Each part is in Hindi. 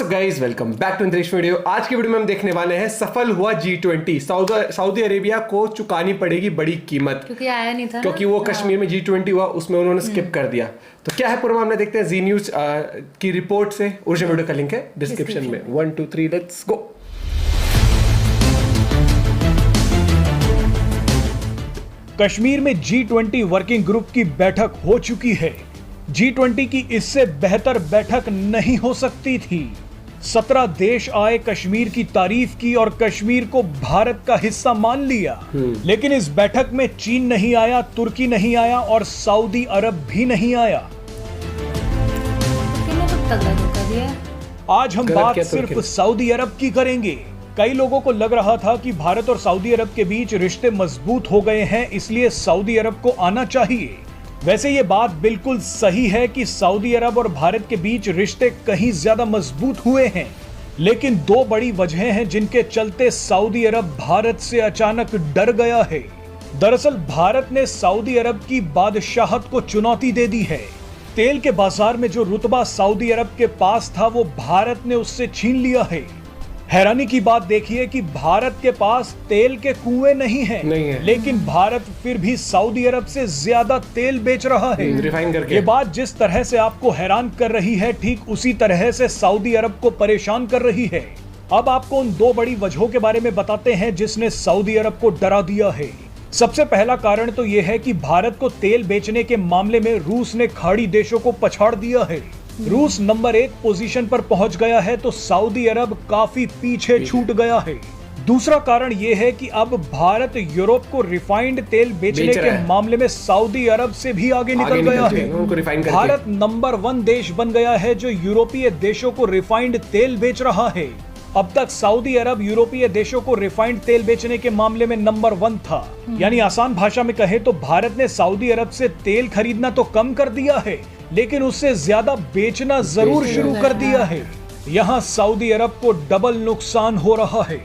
Guys, welcome back to next video. आज की वीडियो में हम देखने वाले हैं सफल हुआ G20। सऊदी अरेबिया को चुकानी पड़ेगी बड़ी कीमत, क्योंकि आया नहीं था, क्योंकि वो कश्मीर में G20 हुआ, उसमें उन्होंने स्किप कर दिया। तो क्या है पूरा मामला, देखते हैं जी न्यूज की रिपोर्ट से। ओरिजिनल वीडियो का लिंक है डिस्क्रिप्शन में। 1 2 3 लेट्स गो। कश्मीर में G20 वर्किंग ग्रुप की बैठक हो चुकी है। G20 की इससे बेहतर बैठक नहीं हो सकती थी। 17 देश आए, कश्मीर की तारीफ की और कश्मीर को भारत का हिस्सा मान लिया। लेकिन इस बैठक में चीन नहीं आया, तुर्की नहीं आया और सऊदी अरब भी नहीं आया। आज हम बात सिर्फ सऊदी अरब की करेंगे। कई लोगों को लग रहा था कि भारत और सऊदी अरब के बीच रिश्ते मजबूत हो गए हैं, इसलिए सऊदी अरब को आना चाहिए। वैसे ये बात बिल्कुल सही है कि सऊदी अरब और भारत के बीच रिश्ते कहीं ज्यादा मजबूत हुए हैं, लेकिन दो बड़ी वजहें हैं जिनके चलते सऊदी अरब भारत से अचानक डर गया है। दरअसल भारत ने सऊदी अरब की बादशाहत को चुनौती दे दी है। तेल के बाजार में जो रुतबा सऊदी अरब के पास था, वो भारत ने उससे छीन लिया है। हैरानी की बात देखिए कि भारत के पास तेल के कुएं नहीं है, लेकिन भारत फिर भी सऊदी अरब से ज्यादा तेल बेच रहा है रिफाइन करके। ये बात जिस तरह से आपको हैरान कर रही है, ठीक उसी तरह से सऊदी अरब को परेशान कर रही है। अब आपको उन दो बड़ी वजहों के बारे में बताते हैं जिसने सऊदी अरब को डरा दिया है। सबसे पहला कारण तो यह है कि भारत को तेल बेचने के मामले में रूस ने खाड़ी देशों को पछाड़ दिया है। रूस नंबर 1 पोजीशन पर पहुंच गया है, तो सऊदी अरब काफी पीछे छूट गया है। दूसरा कारण यह है कि अब भारत यूरोप को रिफाइंड तेल बेचने के मामले में सऊदी अरब से भी आगे निकल गया है। भारत नंबर 1 देश बन गया है जो यूरोपीय देशों को रिफाइंड तेल बेच रहा है। अब तक सऊदी अरब यूरोपीय देशों को रिफाइंड तेल बेचने के मामले में नंबर 1 था। यानी आसान भाषा में कहे तो भारत ने सऊदी अरब से तेल खरीदना तो कम कर दिया है, लेकिन उससे ज्यादा बेचना जरूर शुरू कर दिया है। यहाँ सऊदी अरब को डबल नुकसान हो रहा है,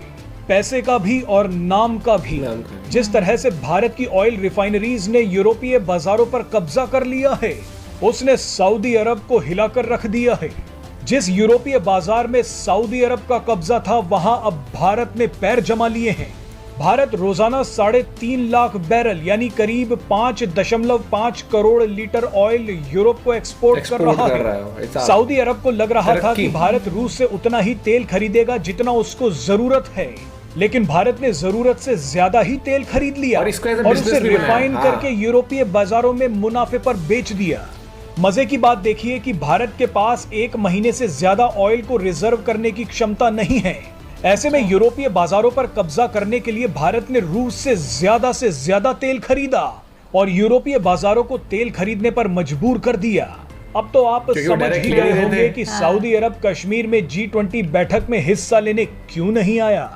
पैसे का भी और नाम का भी। जिस तरह से भारत की ऑयल रिफाइनरीज ने यूरोपीय बाजारों पर कब्जा कर लिया है, उसने सऊदी अरब को हिलाकर रख दिया है। जिस यूरोपीय बाजार में सऊदी अरब का कब्जा था, वहां अब भारत ने पैर जमा लिए हैं। भारत रोजाना 3.5 लाख बैरल यानी करीब 5.5 करोड़ लीटर ऑयल यूरोप को एक्सपोर्ट कर रहा है। सऊदी अरब को लग रहा था कि भारत रूस से उतना ही तेल खरीदेगा जितना उसको जरूरत है, लेकिन भारत ने जरूरत से ज्यादा ही तेल खरीद लिया और उसे रिफाइन करके यूरोपीय बाजारों में मुनाफे पर बेच दिया। मजे की बात देखिए कि भारत के पास 1 महीने से ज्यादा ऑयल को रिजर्व करने की क्षमता नहीं है। ऐसे में यूरोपीय बाजारों पर कब्जा करने के लिए भारत ने रूस से ज्यादा तेल खरीदा और यूरोपीय बाजारों को तेल खरीदने पर मजबूर कर दिया। अब तो आप समझ ही गए होंगे कि सऊदी अरब कश्मीर में G20 बैठक में हिस्सा लेने क्यों नहीं आया।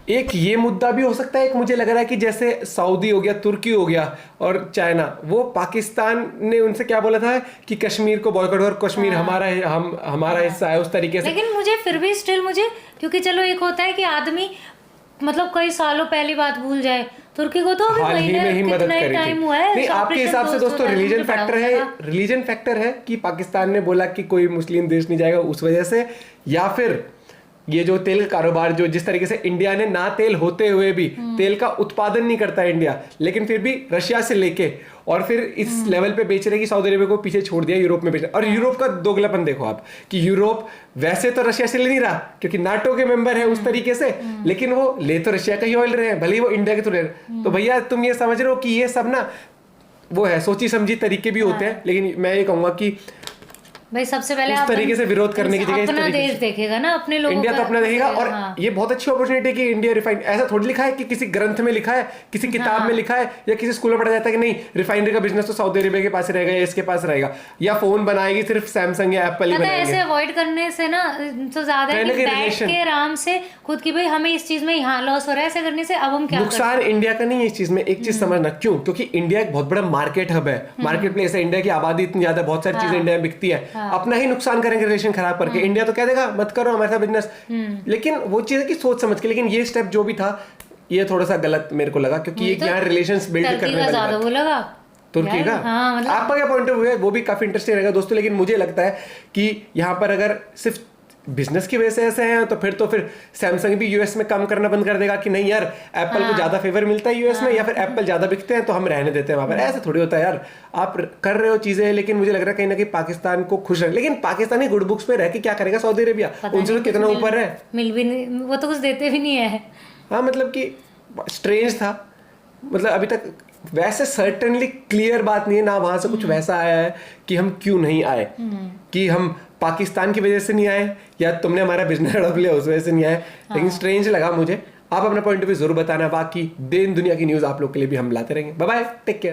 एक ये मुद्दा भी हो सकता है, एक मुझे लग रहा है कि जैसे सऊदी हो गया, तुर्की हो गया और चाइना, वो पाकिस्तान ने उनसे क्या बोला था कि कश्मीर को बॉयकॉट और कश्मीर हमारा है, हमारा हिस्सा है, उस तरीके से। लेकिन मुझे फिर भी मुझे क्योंकि चलो एक होता है कि आदमी मतलब कई सालों पहली बात भूल जाए, तुर्की को तो हाल ही में ही मदद करी थी। नहीं, आपके हिसाब से दोस्तों रिलीजन फैक्टर है कि पाकिस्तान ने बोला कि कोई मुस्लिम देश नहीं जाएगा उस वजह से, या फिर ये जो तेल कारोबार जो जिस तरीके से इंडिया ने ना तेल होते हुए भी तेल का उत्पादन नहीं करता इंडिया, लेकिन फिर भी रशिया से लेके और फिर इस लेवल पे बेच रहे कि सऊदी अरेबिया को पीछे छोड़ दिया यूरोप में बेचना। और यूरोप का दोगलापन देखो आप कि यूरोप वैसे तो रशिया से ले नहीं रहा क्योंकि नाटो के मेंबर है उस तरीके से, लेकिन वो ले तो रशिया का ही ऑयल रहे हैं, भले ही वो इंडिया के थ्रू रहे। तो भैया तुम ये समझ रहे हो कि ये सब ना वो है सोची समझी तरीके भी होते हैं, लेकिन मैं ये कहूंगा कि भाई सबसे पहले इस तरीके से विरोध करने की जगह अपना देश देखेगा ना, अपने लोगों इंडिया तो अपना देखेगा। और ये बहुत अच्छी अपॉर्चुनिटी है कि इंडिया रिफाइन, ऐसा थोड़ी लिखा है कि किसी ग्रंथ में लिखा है, किसी किताब में लिखा है या किसी स्कूल में पढ़ा जाता है कि नहीं रिफाइनरी का बिजनेस तो सऊदी अरेबिया के पास रहेगा या इसके पास रहेगा, या फोन बनाएगी सिर्फ सैमसंग या एप्पल ही बनाएंगे। ऐसे अवॉइड करने से ना तो ज्यादा है कि बैठ के आराम से खुद की भाई हमें इस चीज में यहाँ लॉस हो रहा है, ऐसे करने से अब हम क्या नुकसान इंडिया का नहीं है इस चीज में। एक चीज समझना, क्यों? क्योंकि इंडिया एक बहुत बड़ा मार्केट हब है, मार्केट प्लेस है। इंडिया की आबादी इतनी ज्यादा, बहुत सारी चीजें इंडिया में बिकती है, अपना ही नुकसान करेंगे रिलेशन खराब करके। इंडिया तो कह देगा मत करो हमारे साथ बिजनेस, लेकिन वो चीज है कि सोच समझ के। लेकिन ये स्टेप जो भी था ये थोड़ा सा गलत मेरे को लगा, क्योंकि एक यहाँ रिलेशंस बिल्ड करने वाली बात। तुर्की का? हाँ, मतलब आपका क्या पॉइंट ऑफ व्यू है? वो भी काफी इंटरेस्टिंग रहेगा दोस्तों। लेकिन मुझे लगता है कि यहाँ पर अगर सिर्फ बिजनेस की वजह से ऐसे हैं तो फिर सैमसंग भी यूएस में काम करना बंद कर देगा कि नहीं यार एप्पल को ज्यादा फेवर मिलता है यूएस में, या फिर एप्पल ज्यादा बिकते हैं तो हम रहने देते हैं वहां पर। ऐसे थोड़ी होता है यार, आप कर रहे हो चीजें, लेकिन मुझे लग रहा है कहीं ना कहीं पाकिस्तान को खुश रहे। लेकिन पाकिस्तानी गुड बुक्स पे रह के क्या करेगा सऊदी अरेबिया? उनसे तो कितना ऊपर है, मिल भी नहीं, वो तो कुछ देते भी नहीं है। हाँ मतलब कि स्ट्रेंज था, मतलब अभी तक वैसे सर्टेनली क्लियर बात नहीं है ना, वहां से कुछ वैसा आया है कि हम क्यों नहीं आए, कि हम पाकिस्तान की वजह से नहीं आए या तुमने हमारा बिजनेस हड़प लिया उस वजह से नहीं आए। लेकिन स्ट्रेंज लगा मुझे। आप अपना पॉइंट ऑफ व्यू जरूर बताना, बाकी दिन दुनिया की न्यूज आप लोग के लिए भी हम लाते रहेंगे। Bye bye, take care.